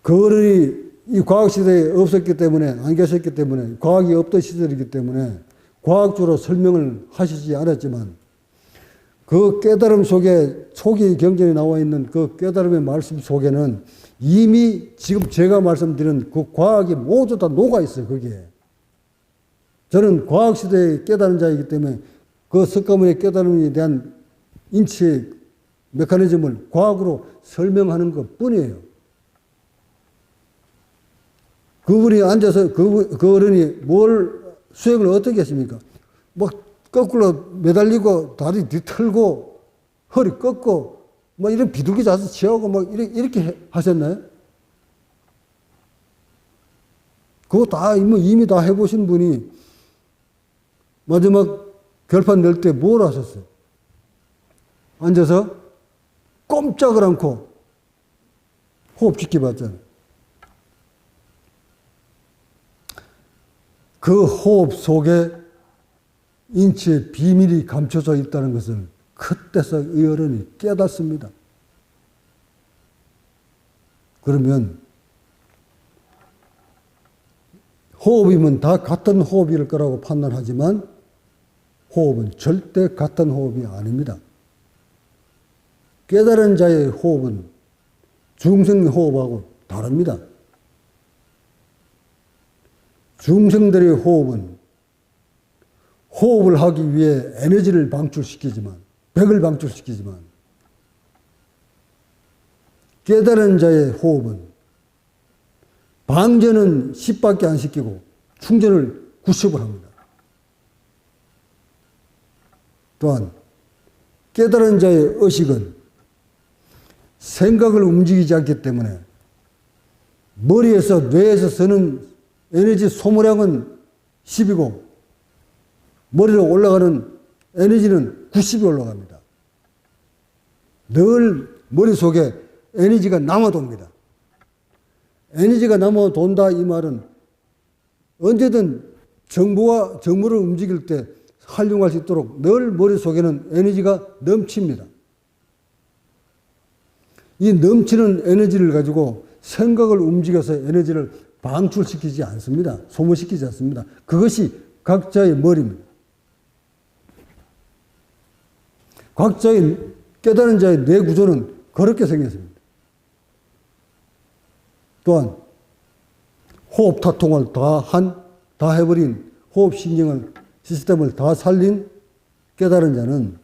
그 어른이 이 과학시대에 없었기 때문에, 안 계셨기 때문에, 과학이 없던 시절이기 때문에 과학적으로 설명을 하시지 않았지만 그 깨달음 속에 초기 경전에 나와 있는 그 깨달음의 말씀 속에는 이미 지금 제가 말씀드린 그 과학이 모두 다 녹아 있어요, 거기에. 저는 과학시대의 깨달은 자이기 때문에 그 석가모니의 깨달음에 대한 인치의 메커니즘을 과학으로 설명하는 것 뿐이에요. 그분이 앉아서 그 어른이 뭘 수행을 어떻게 했습니까? 막 거꾸로 매달리고 다리 뒤틀고 허리 꺾고 막 이런 비둘기 자세 취하고 막 이렇게 하셨나요? 그거 다 이미 다 해보신 분이 마지막 결판 낼 때 뭘 하셨어요? 앉아서 꼼짝을 않고 호흡 지켜봤잖아요. 그 호흡 속에 인체의 비밀이 감춰져 있다는 것을 그때서 이 어른이 깨닫습니다. 그러면 호흡이면 다 같은 호흡일 거라고 판단하지만 호흡은 절대 같은 호흡이 아닙니다. 깨달은 자의 호흡은 중생 호흡하고 다릅니다. 중생들의 호흡은 호흡을 하기 위해 에너지를 방출시키지만, 백을 방출시키지만, 깨달은 자의 호흡은 방전은 10밖에 안 시키고 충전을 90을 합니다. 또한 깨달은 자의 의식은 생각을 움직이지 않기 때문에 머리에서 뇌에서 쓰는 에너지 소모량은 10이고 머리로 올라가는 에너지는 90이 올라갑니다. 늘 머릿속에 에너지가 남아돕니다. 에너지가 남아돈다 이 말은 언제든 정보를 움직일 때 활용할 수 있도록 늘 머릿속에는 에너지가 넘칩니다. 이 넘치는 에너지를 가지고 생각을 움직여서 에너지를 방출시키지 않습니다. 소모시키지 않습니다. 그것이 각자의 머리입니다. 각자의 깨달은 자의 뇌 구조는 그렇게 생겼습니다. 또한 호흡 타통을 다 해버린 호흡신경을 시스템을 다 살린 깨달은 자는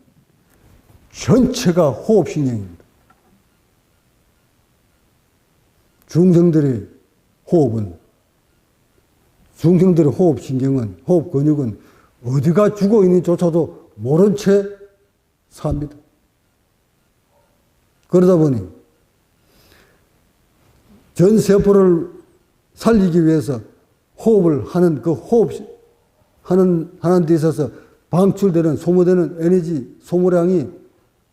전체가 호흡신경입니다. 중생들의 호흡신경은, 호흡 근육은 어디가 죽어 있는지조차도 모른 채 삽니다. 그러다 보니 전 세포를 살리기 위해서 호흡을 하는 그 하는 데 있어서 방출되는, 소모되는 에너지 소모량이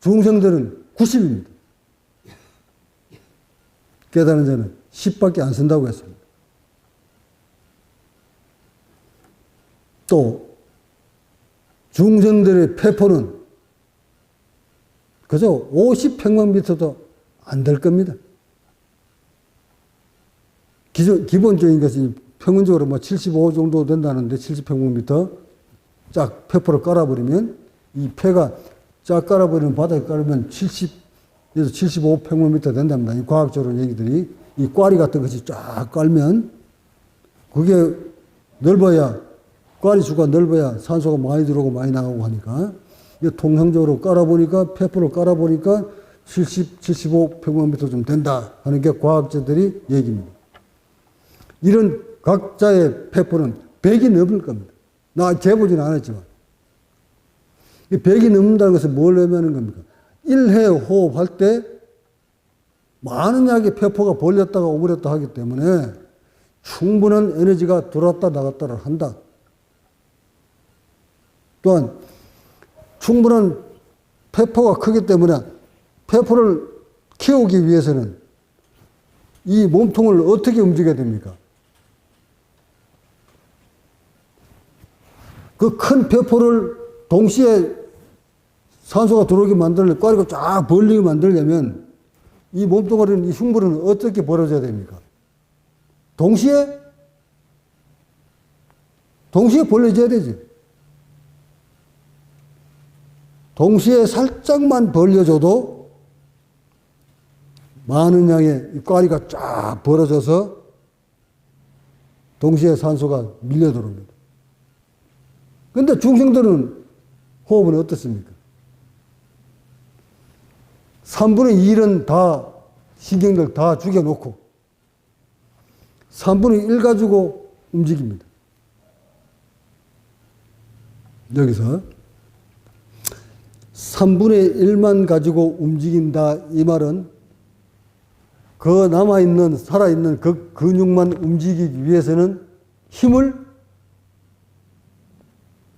중생들은 90입니다. 깨달은 자는 10밖에 안 쓴다고 했습니다. 또 중생들의 폐포는 그저 50평방미터도 안 될 겁니다. 기본적인 것이 평균적으로 뭐 75 정도 된다는데 70평방미터 쫙 폐포를 깔아버리면 이 폐가 쫙 깔아버리는 바닥에 깔으면 70에서 75평방미터 된답니다. 이 과학적으로 얘기들이 이 꽈리 같은 것이 쫙 깔면 그게 넓어야 꽈리 수가 넓어야 산소가 많이 들어오고 많이 나가고 하니까 통상적으로 깔아보니까 폐포를 깔아보니까 70, 75평방미터 좀 된다 하는 게 과학자들이 얘기입니다. 이런 각자의 폐포는 100이 넘을 겁니다. 나 재보지는 않았지만. 이 100이 넘는다는 것은 뭘 의미하는 겁니까? 1회 호흡할 때 많은 양의 폐포가 벌렸다가 오므렸다 하기 때문에 충분한 에너지가 들어왔다 나갔다를 한다. 또한 충분한 폐포가 크기 때문에 폐포를 키우기 위해서는 이 몸통을 어떻게 움직여야 됩니까? 그 큰 폐포를 동시에 산소가 들어오게 만들려면, 꽈리가 쫙 벌리게 만들려면 이 몸뚱아리는, 이 흉부는 어떻게 벌어져야 됩니까? 동시에 벌려져야 되지. 동시에 살짝만 벌려줘도 많은 양의 꽈리가 쫙 벌어져서 동시에 산소가 밀려 들어옵니다. 근데 중생들은 호흡은 어떻습니까? 3분의 1은 다 신경들 다 죽여놓고 3분의 1 가지고 움직입니다. 여기서 3분의 1만 가지고 움직인다 이 말은 그 남아있는 살아있는 그 근육만 움직이기 위해서는 힘을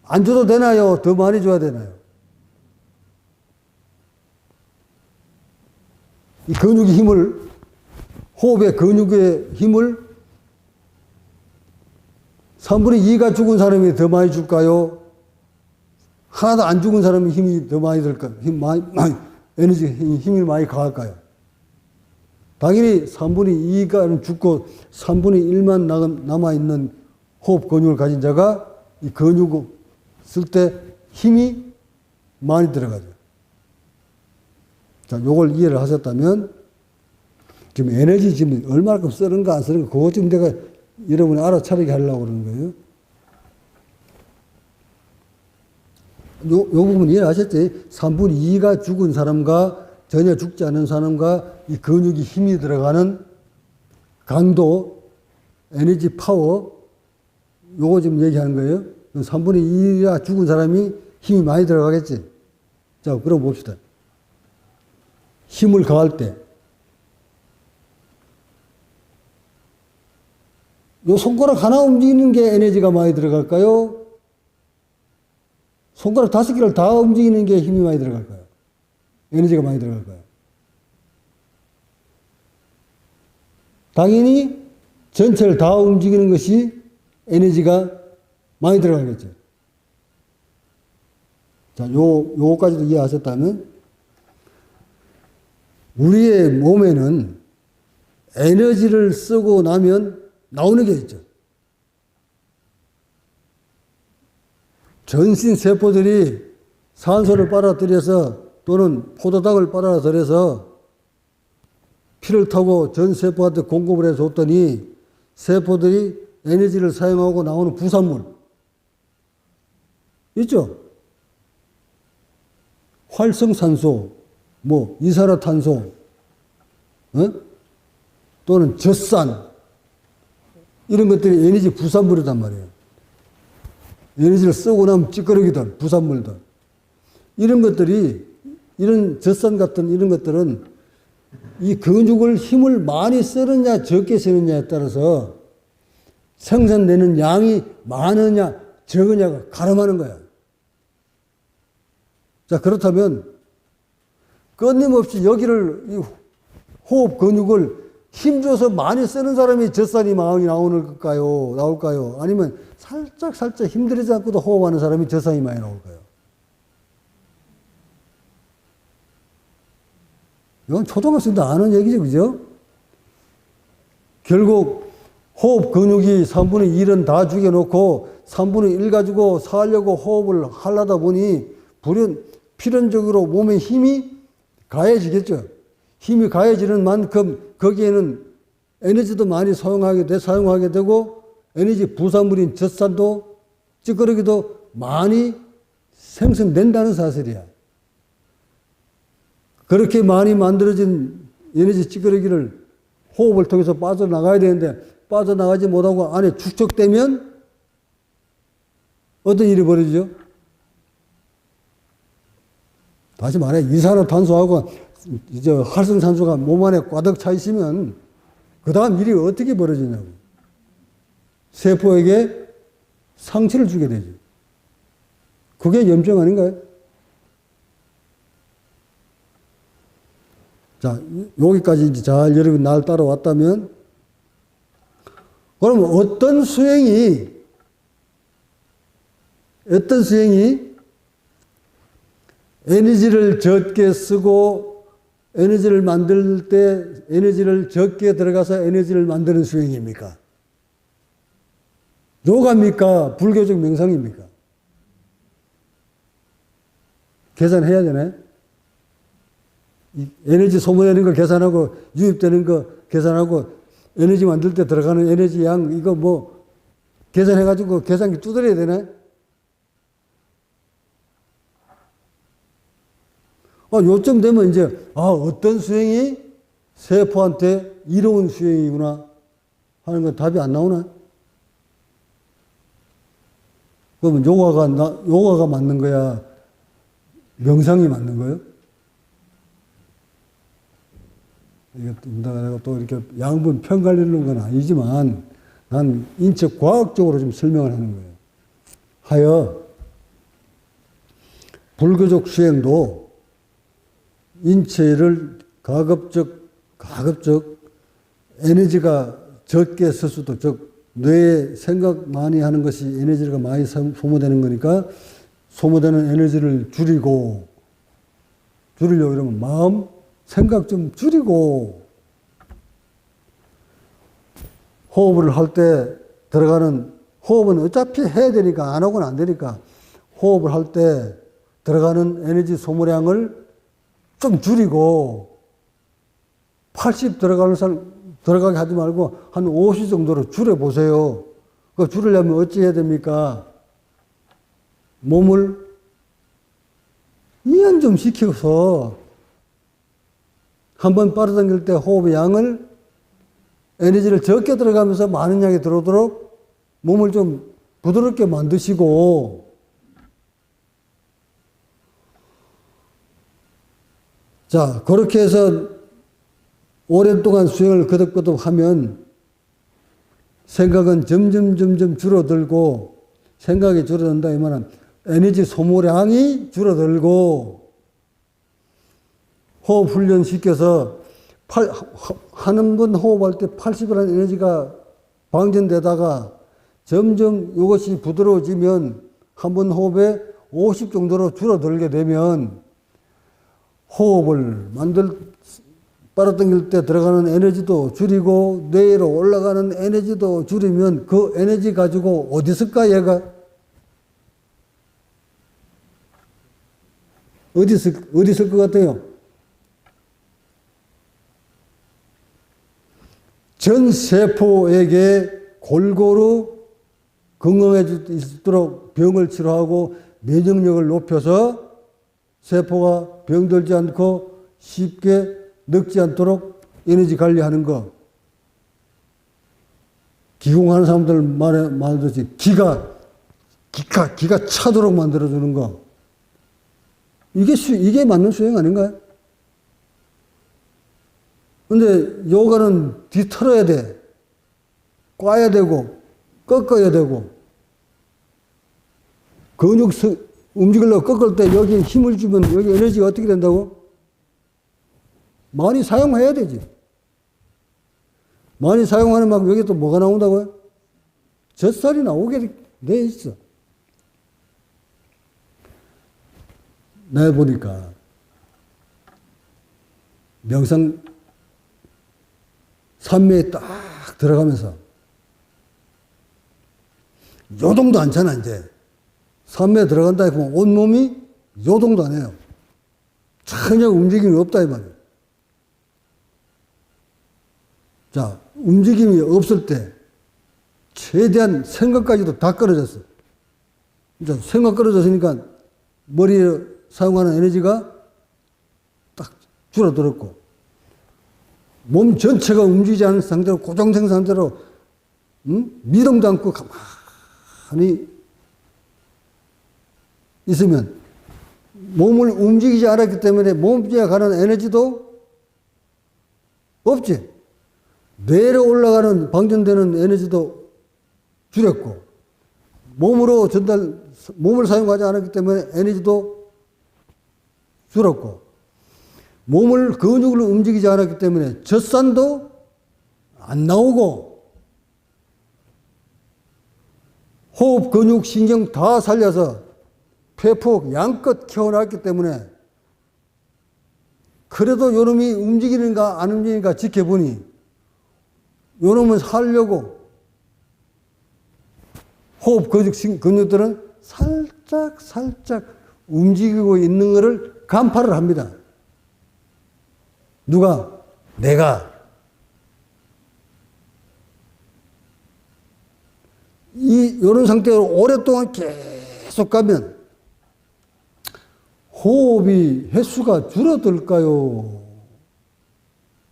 안 줘도 되나요? 더 많이 줘야 되나요? 이 근육의 힘을, 호흡의 근육의 힘을 3분의 2가 죽은 사람이 더 많이 줄까요? 하나도 안 죽은 사람이 힘이 더 많이 들까요? 에너지, 힘이 많이 강할까요? 당연히 3분의 2가 죽고 3분의 1만 남아있는 호흡 근육을 가진 자가 이 근육을 쓸 때 힘이 많이 들어가죠. 자, 요걸 이해를 하셨다면 지금 에너지 지금 얼마만큼 쓰는가 안 쓰는가 그거 지금 내가 여러분이 알아차리게 하려고 그러는 거예요. 요 부분 이해하셨지? 3분의 2가 죽은 사람과 전혀 죽지 않은 사람과 이 근육이 힘이 들어가는 강도, 에너지 파워, 요거 지금 얘기하는 거예요. 3분의 2가 죽은 사람이 힘이 많이 들어가겠지? 자, 그럼 봅시다. 힘을 가할 때, 요 손가락 하나 움직이는 게 에너지가 많이 들어갈까요? 손가락 5개를 다 움직이는 게 힘이 많이 들어갈까요? 에너지가 많이 들어갈까요? 당연히 전체를 다 움직이는 것이 에너지가 많이 들어가겠죠. 자, 요거까지도 이해하셨다면, 우리의 몸에는 에너지를 쓰고 나면 나오는 게 있죠. 전신 세포들이 산소를 빨아들여서 또는 포도당을 빨아들여서 피를 타고 전 세포한테 공급을 해줬더니 세포들이 에너지를 사용하고 나오는 부산물 있죠? 활성산소, 뭐 이산화탄소, 또는 젖산 이런 것들이 에너지 부산물이란 말이에요. 에너지를 쓰고 나면 찌꺼기들, 부산물들. 이런 것들이, 이런 젖산 같은 이런 것들은 이 근육을 힘을 많이 쓰느냐 적게 쓰느냐에 따라서 생산되는 양이 많으냐 적으냐가 가늠하는 거야. 자, 그렇다면 끊임없이 여기를, 이 호흡 근육을 힘줘서 많이 쓰는 사람이 젖산이 많이 나올까요? 아니면 살짝 힘들이지 않고도 호흡하는 사람이 젖산이 많이 나올까요? 이건 초등학생도 아는 얘기죠, 그죠? 결국 호흡 근육이 3분의 1은 다 죽여놓고 3분의 1 가지고 살려고 호흡을 하려다 보니 필연적으로 몸에 힘이 가해지겠죠. 힘이 가해지는 만큼 거기에는 에너지도 많이 사용하게 되고 에너지 부산물인 젖산도 찌꺼기도 많이 생성된다는 사실이야. 그렇게 많이 만들어진 에너지 찌꺼기를 호흡을 통해서 빠져나가야 되는데 빠져나가지 못하고 안에 축적되면 어떤 일이 벌어지죠? 다시 말해 이산화탄소하고 이제 활성산소가 몸 안에 꽉 차 있으면 그 다음 일이 어떻게 벌어지냐고. 세포에게 상처를 주게 되죠. 그게 염증 아닌가요? 자, 여기까지 이제 잘 여러분 날 따라왔다면, 그럼 어떤 수행이 에너지를 적게 쓰고 에너지를 만들 때 에너지를 적게 들어가서 에너지를 만드는 수행입니까? 요가입니까? 불교적 명상입니까? 계산해야 되네. 에너지 소모되는 거 계산하고, 유입되는 거 계산하고, 에너지 만들 때 들어가는 에너지 양, 이거 뭐, 계산해가지고 계산기 두드려야 되네. 요쯤 되면 이제, 어떤 수행이 세포한테 이로운 수행이구나 하는 건 답이 안 나오나? 그러면 요가가 맞는 거야? 명상이 맞는 거예요? 이게 내가 또 이렇게 양분 편가르는 건 아니지만, 난 인체 과학적으로 좀 설명을 하는 거예요. 하여, 불교적 수행도 인체를 가급적 에너지가 적게 쓸 수도, 즉, 뇌에 생각 많이 하는 것이 에너지가 많이 소모되는 거니까 소모되는 에너지를 줄이려고 그러면 마음, 생각 좀 줄이고 호흡을 할 때 들어가는 호흡은 어차피 해야 되니까 안 하고는 안 되니까 호흡을 할 때 들어가는 에너지 소모량을 좀 줄이고 80 들어가게 하지 말고 한 50 정도로 줄여보세요. 그 줄이려면 어찌 해야 됩니까? 몸을 이완 좀 시켜서 한번 빨아당길 때 호흡의 양을 에너지를 적게 들어가면서 많은 양이 들어오도록 몸을 좀 부드럽게 만드시고 자, 그렇게 해서 오랜 동안 수행을 거듭거듭 하면 생각은 점점 줄어들고 생각이 줄어든다 이 말은 에너지 소모량이 줄어들고 호흡 훈련 시켜서 한 번 호흡할 때 80이라는 에너지가 방전되다가 점점 이것이 부드러워지면 한 번 호흡에 50 정도로 줄어들게 되면 호흡을 빨아당길 때 들어가는 에너지도 줄이고 뇌로 올라가는 에너지도 줄이면 그 에너지 가지고 어디 있을까 얘가? 어디 있을 것 같아요? 전 세포에게 골고루 건강해지도록 병을 치료하고 면역력을 높여서 세포가 병들지 않고 쉽게 늙지 않도록 에너지 관리하는 거. 기공하는 사람들 말하듯이 기가 차도록 만들어주는 거. 이게 맞는 수행 아닌가요? 근데 요가는 뒤틀어야 돼. 꽈야 되고, 꺾어야 되고, 근육 움직이려고 꺾을 때 여기 힘을 주면 여기 에너지가 어떻게 된다고? 많이 사용해야 되지. 많이 사용하는 만큼 여기 또 뭐가 나온다고요? 젖살이 나오게 돼 있어. 내가 보니까 명상 산매에 딱 들어가면서 요동도 않잖아 이제. 산매에 들어간다 하면 온몸이 요동도 안 해요. 전혀 움직임이 없다 이 말이에요. 자, 움직임이 없을 때 최대한 생각까지도 다 끊어졌어. 자, 생각 끊어졌으니까 머리에 사용하는 에너지가 딱 줄어들었고 몸 전체가 움직이지 않은 상태로 고정된 상태로 미동도 않고 가만히 있으면 몸을 움직이지 않았기 때문에 몸에 가는 에너지도 없지. 뇌로 올라가는 방전되는 에너지도 줄였고 몸을 사용하지 않았기 때문에 에너지도 줄었고 근육을 움직이지 않았기 때문에 젖산도 안 나오고 호흡, 근육, 신경 다 살려서 폐폭 양껏 키워놨기 때문에 그래도 요놈이 움직이는가 안 움직이는가 지켜보니 요놈은 살려고 호흡 근육들은 살짝 움직이고 있는 것을 간파를 합니다. 누가? 내가. 이런 상태로 오랫동안 계속 가면 호흡이 횟수가 줄어들까요?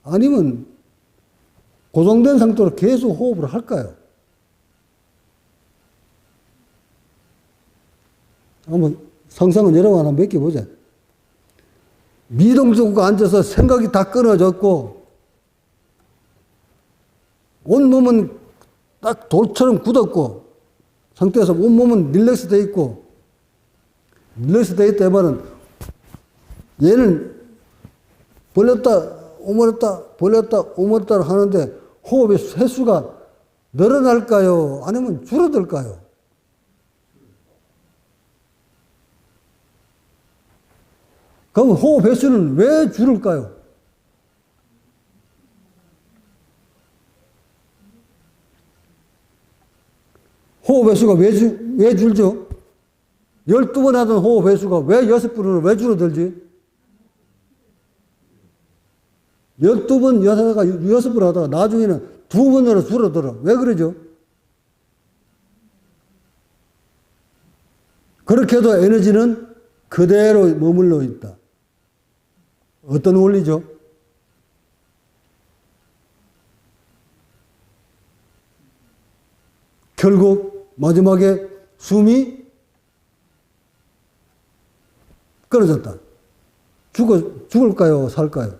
아니면 고정된 상태로 계속 호흡을 할까요? 한번 상상은 여러 번 한번 맡겨보자. 미동적으로 앉아서 생각이 다 끊어졌고 온몸은 딱 돌처럼 굳었고 상태에서 온몸은 릴렉스 돼 있고 릴렉스 돼 있다 말은 얘는 벌렸다 오므렸다 벌렸다 오므렸다 하는데 호흡의 횟수가 늘어날까요? 아니면 줄어들까요? 그럼 호흡 횟수는 왜 줄을까요? 호흡 횟수가 왜 줄죠? 12번 하던 호흡 횟수가 왜 6번으로 왜 줄어들지? 12번, 6번 하다가 나중에는 2번으로 줄어들어. 왜 그러죠? 그렇게 해도 에너지는 그대로 머물러 있다. 어떤 원리죠? 결국 마지막에 숨이 끊어졌다. 죽을까요? 살까요?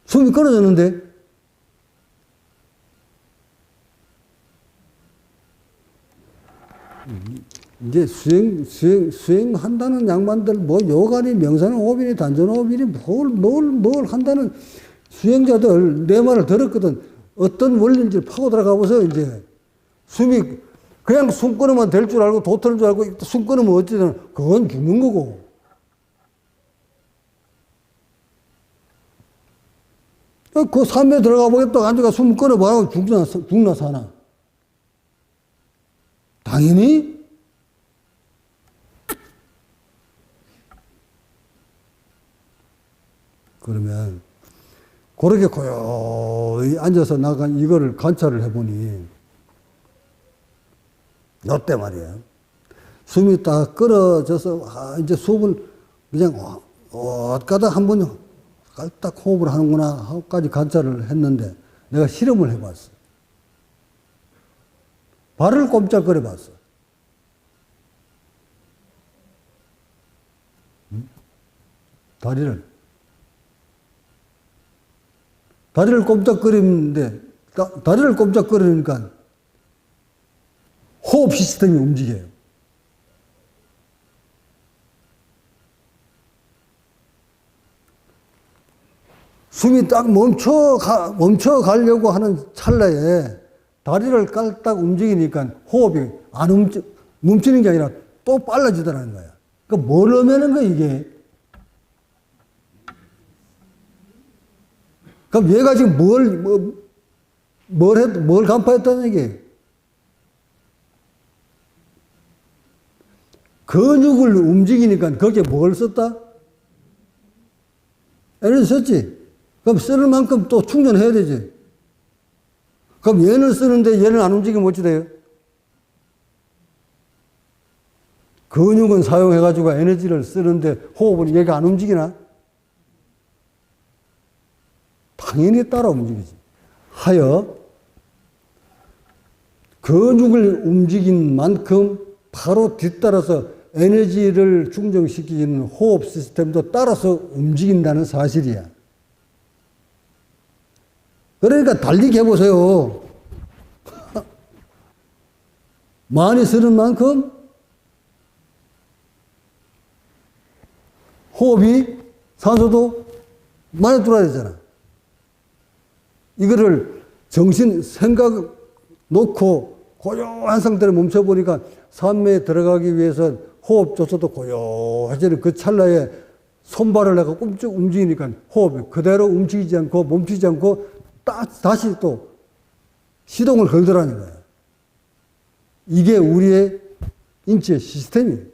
숨이 끊어졌는데 이제 수행한다는 양반들, 뭐, 요가니, 명상 호흡이니, 단전 호흡이니, 뭘 한다는 수행자들, 내 말을 들었거든. 어떤 원리인지 파고 들어가 보세요, 이제. 숨이, 그냥 숨 끊으면 될 줄 알고, 도트는 줄 알고, 숨 끊으면 어찌든, 그건 죽는 거고. 그 삶에 들어가 보겠다, 앉아가 숨 끊어봐라, 죽나 사나. 당연히, 그러면 그렇게 고요히 앉아서 나간 이거를 관찰을 해보니 이때 말이에요. 숨이 딱 끊어져서 이제 수업을 그냥 어디가다 한번 딱 호흡을 하는구나 하고까지 관찰을 했는데 내가 실험을 해봤어. 발을 꼼짝거려 봤어. 다리를 꼼짝거리는데, 다리를 꼼짝거리니까 호흡 시스템이 움직여요. 숨이 딱 멈춰가려고 하는 찰나에 다리를 깔딱 움직이니까 호흡이 멈추는 게 아니라 또 빨라지더라는 거야. 그러니까 뭘 의미하는 거야, 이게? 그럼 얘가 지금 뭘 간파했다는 얘기예요? 근육을 움직이니까 거기에 뭘 썼다? 에너지 썼지? 그럼 쓰는 만큼 또 충전해야 되지? 그럼 얘는 쓰는데 얘는 안 움직이면 어찌 돼요? 근육은 사용해가지고 에너지를 쓰는데 호흡은 얘가 안 움직이나? 당연히 따라 움직이지. 하여 근육을 움직인 만큼 바로 뒤따라서 에너지를 충전시키는 호흡 시스템도 따라서 움직인다는 사실이야. 그러니까 달리기 해보세요. 많이 쓰는 만큼 호흡이 산소도 많이 들어야 되잖아. 이거를 생각 놓고 고요한 상태로 멈춰보니까 산매에 들어가기 위해서 호흡조차도 고요해지는 그 찰나에 손발을 내가 꼼짝 움직이니까 호흡이 그대로 움직이지 않고 멈추지 않고 다시 또 시동을 걸더라는 거예요. 이게 우리의 인체 시스템이에요.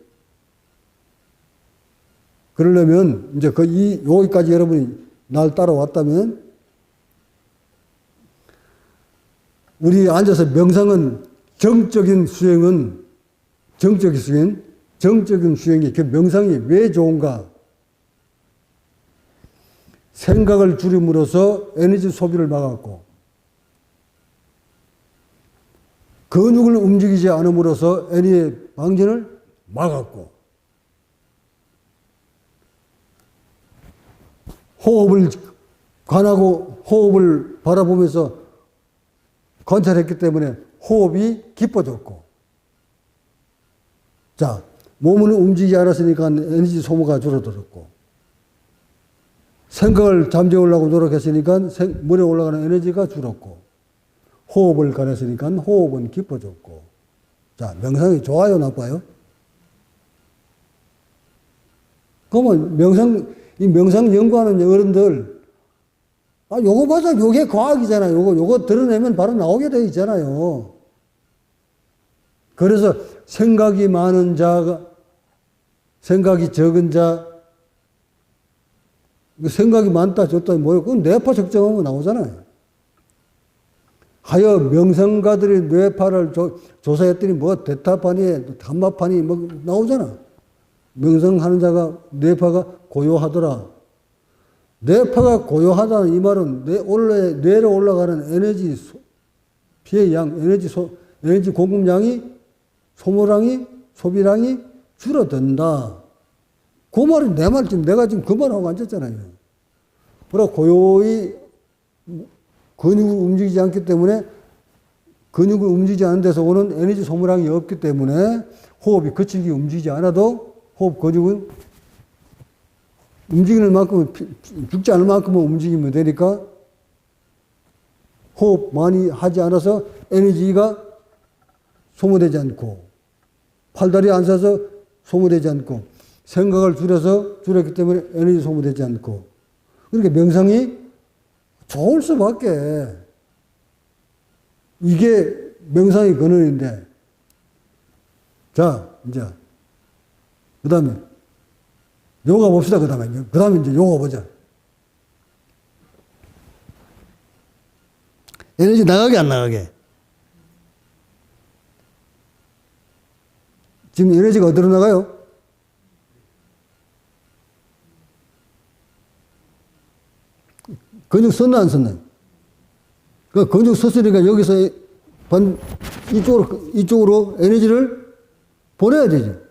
그러려면 이제 여기까지 여러분이 날 따라왔다면 우리 앉아서 명상은 정적인 수행이 그 명상이 왜 좋은가? 생각을 줄임으로써 에너지 소비를 막았고, 근육을 움직이지 않음으로써 에너지 방전을 막았고, 호흡을 관하고 호흡을 바라보면서 관찰했기 때문에 호흡이 깊어졌고, 자, 몸은 움직이지 않았으니까 에너지 소모가 줄어들었고, 생각을 잠재우려고 노력했으니까 물에 올라가는 에너지가 줄었고, 호흡을 가렸으니까 호흡은 깊어졌고. 자, 명상이 좋아요, 나빠요? 그러면 명상 연구하는 어른들, 요거 맞아, 요게 과학이잖아요. 요거 드러내면 바로 나오게 돼 있잖아요. 그래서 생각이 많은 자, 생각이 적은 자, 생각이 많다, 적다, 뭐예요? 그건 뇌파 측정하면 나오잖아요. 하여 명상가들이 뇌파를 조사했더니 뭐 데타파니, 감마파니 뭐 나오잖아. 명상하는 자가 뇌파가 고요하더라. 뇌파가 고요하다는 이 말은 뇌로 올라가는 에너지 피해 양, 에너지 공급량이, 소모량이, 소비량이 줄어든다. 그 말이 내 말, 내가 지금 그 말하고 앉았잖아요. 그러나 고요히 근육을 움직이지 않기 때문에, 근육을 움직이지 않는 데서 오는 에너지 소모량이 없기 때문에 호흡이 거칠게 움직이지 않아도 호흡 근육은 움직이는 만큼은, 죽지 않을 만큼만 움직이면 되니까 호흡 많이 하지 않아서 에너지가 소모되지 않고, 팔다리 안 서서 소모되지 않고, 생각을 줄였기 때문에 에너지 소모되지 않고. 그러니까 명상이 좋을 수밖에. 이게 명상의 근원인데. 자, 이제 그 다음에 요가 봅시다. 그 다음에 이제 요가 보자. 에너지 나가게 안 나가게? 지금 에너지가 어디로 나가요? 근육 썼나 안 썼나? 그 근육 썼으니까 여기서 이쪽으로 에너지를 보내야 되죠.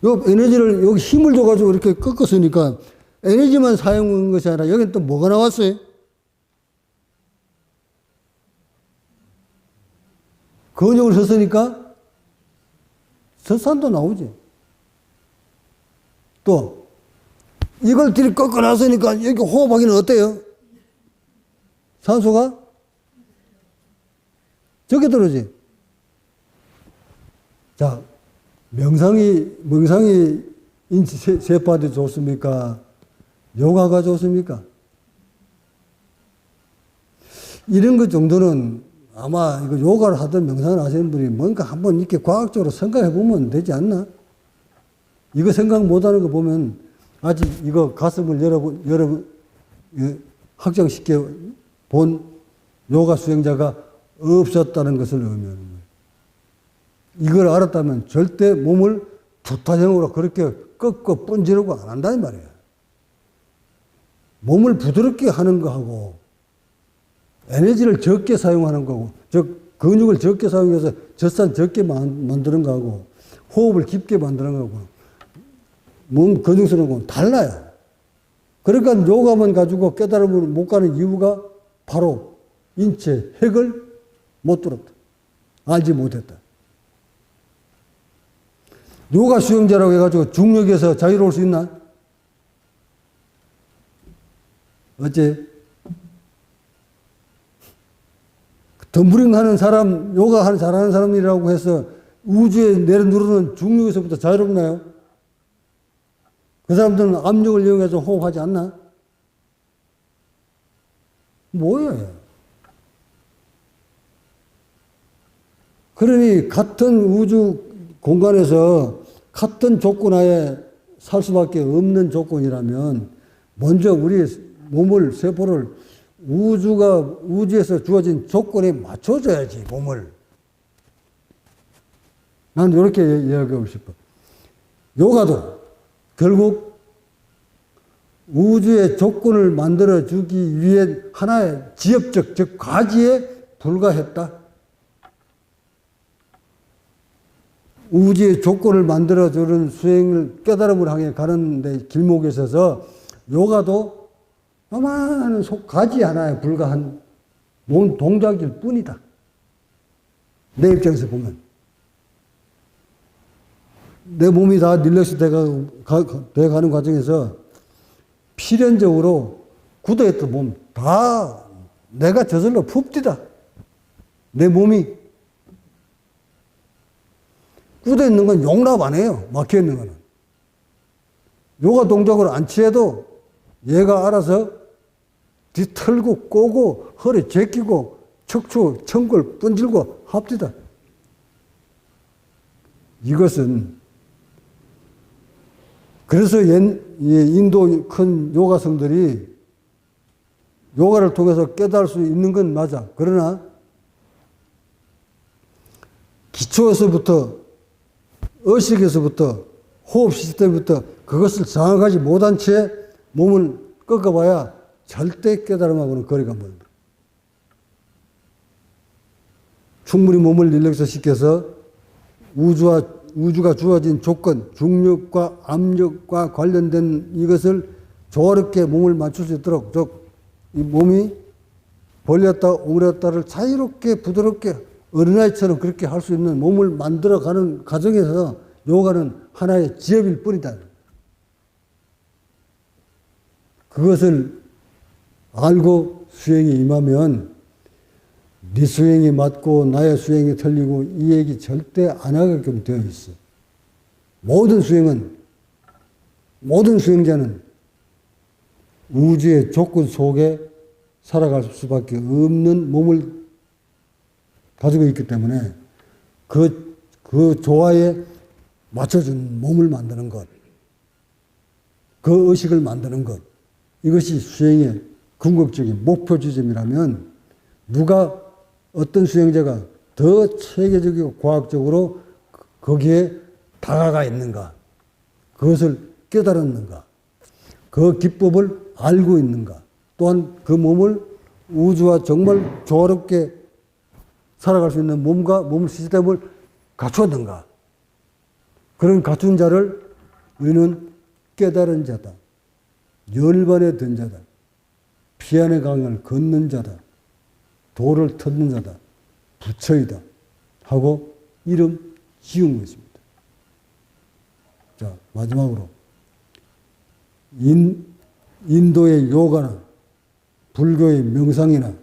요 에너지를 여기 힘을 줘가지고 이렇게 꺾었으니까 에너지만 사용한 것이 아니라 여기는 또 뭐가 나왔어요? 근육을 썼으니까 설산도 나오지. 또 이걸 뒤로 꺾어놨으니까 여기 호흡하기는 어때요? 산소가 적게 들어오지. 자, 명상이 인체 세포한테 좋습니까? 요가가 좋습니까? 이런 것 정도는 아마 이거 요가를 하든 명상을 하시는 분이 뭔가 한번 이렇게 과학적으로 생각해 보면 되지 않나? 이거 생각 못 하는 거 보면 아직 이거 가슴을 여러분 확정시켜 본 요가 수행자가 없었다는 것을 의미하는 거예요. 이걸 알았다면 절대 몸을 두타형으로 그렇게 꺾고 번지르고 안 한다는 말이에요. 몸을 부드럽게 하는 거하고 에너지를 적게 사용하는 거고, 즉 근육을 적게 사용해서 젖산 적게 만드는 거하고 호흡을 깊게 만드는 거하고 몸 근육 쓰는 건 달라요. 그러니까 요가만 가지고 깨달음을 못 가는 이유가 바로 인체 핵을 못 들었다. 알지 못했다. 요가 수행자라고 해가지고 중력에서 자유로울 수 있나? 어째? 덤블링 하는 사람, 요가 잘하는 사람이라고 해서 우주에 내려누르는 중력에서부터 자유롭나요? 그 사람들은 압력을 이용해서 호흡하지 않나? 뭐예요? 그러니 같은 우주 공간에서 같은 조건 하에 살 수밖에 없는 조건이라면 먼저 우리 몸을, 세포를 우주에서 주어진 조건에 맞춰줘야지, 몸을. 난 이렇게 이야기하고 싶어. 요가도 결국 우주의 조건을 만들어주기 위해 하나의 지엽적, 즉 과지에 불과했다. 우주의 조건을 만들어주는 수행을 깨달음을 향해 가는 데 길목에 있어서 요가도 요만한 가지 하나에 불과한 몸 동작일 뿐이다. 내 입장에서 보면. 내 몸이 다 릴렉스 돼가는 과정에서 필연적으로 굳어있던 몸 다 내가 저절로 풉디다. 내 몸이 굳어있는 건 용납 안 해요. 막혀있는 거는. 요가 동작을 안 취해도 얘가 알아서 뒤틀고 꼬고 허리 제끼고 척추, 청골 분질고 합디다. 이것은 그래서 인도 큰 요가성들이 요가를 통해서 깨달을 수 있는 건 맞아. 그러나 기초에서부터 의식에서부터 호흡 시스템부터 그것을 정확하지 못한 채 몸을 꺾어봐야 절대 깨달음하고는 거리가 멀다. 충분히 몸을 릴렉스 시켜서 우주가 주어진 조건, 중력과 압력과 관련된 이것을 조화롭게 몸을 맞출 수 있도록 이 몸이 벌렸다 오므렸다를 자유롭게 부드럽게 어린아이처럼 그렇게 할 수 있는 몸을 만들어가는 과정에서 요가는 하나의 지엽일 뿐이다. 그것을 알고 수행에 임하면 네 수행이 맞고 나의 수행이 틀리고 이 얘기 절대 안 하게끔 되어 있어. 모든 수행자는 우주의 조건 속에 살아갈 수밖에 없는 몸을 가지고 있기 때문에 그 조화에 맞춰준 몸을 만드는 것, 그 의식을 만드는 것, 이것이 수행의 궁극적인 목표 지점이라면 누가 어떤 수행자가 더 체계적이고 과학적으로 거기에 다가가 있는가, 그것을 깨달았는가, 그 기법을 알고 있는가, 또한 그 몸을 우주와 정말 조화롭게 살아갈 수 있는 몸 시스템을 갖추었는가. 그런 갖춘 자를 우리는 깨달은 자다. 열반에 든 자다. 피안의 강을 걷는 자다. 도를 터는 자다. 부처이다. 하고 이름 지은 것입니다. 자, 마지막으로. 인도의 요가나 불교의 명상이나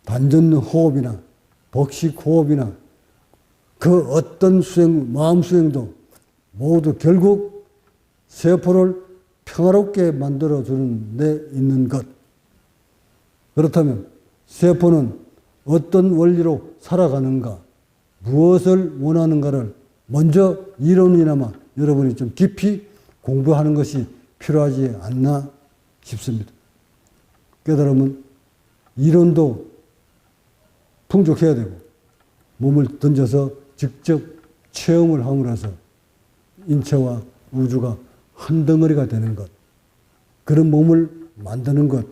단전 호흡이나 복식 호흡이나 그 어떤 수행, 마음 수행도 모두 결국 세포를 평화롭게 만들어주는 데 있는 것. 그렇다면 세포는 어떤 원리로 살아가는가, 무엇을 원하는가를 먼저 이론이나마 여러분이 좀 깊이 공부하는 것이 필요하지 않나 싶습니다. 깨달으면 이론도 풍족해야 되고 몸을 던져서 직접 체험을 함으로써 인체와 우주가 한 덩어리가 되는 것, 그런 몸을 만드는 것,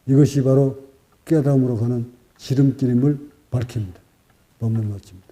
이것이 바로 깨달음으로 가는 지름길임을 밝힙니다. 법문 마칩니다.